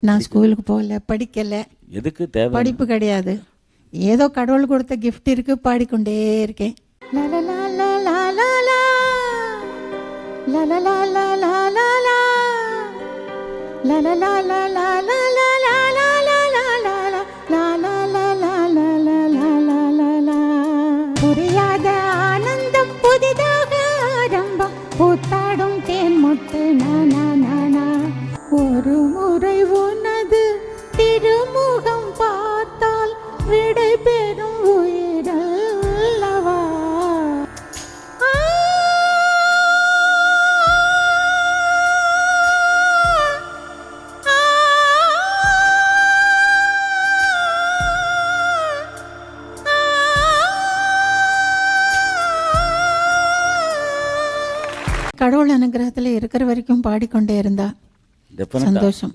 நான் ஸ்கூலுக்கு போகல, படிக்கலை. எதுக்கு தேவை? படிப்பு கிடையாது. ஏதோ கடவுள் கொடுத்த கிஃப்ட் இருக்கு, பாடிக்கொண்டே இருக்கேன். புரியாத ஆனந்தம் புதிதாக ஆரம்பம், பூத்தாடும் தேன் முட்டு நானா. ஒரு முறை உனது திருமுகம் பார்த்தால் விடை பெறும் உயிரல்லவா. கடவுள் அனுகிரகத்தில் இருக்கிற வரைக்கும் பாடிக்கொண்டே இருந்தா சந்தோஷம்.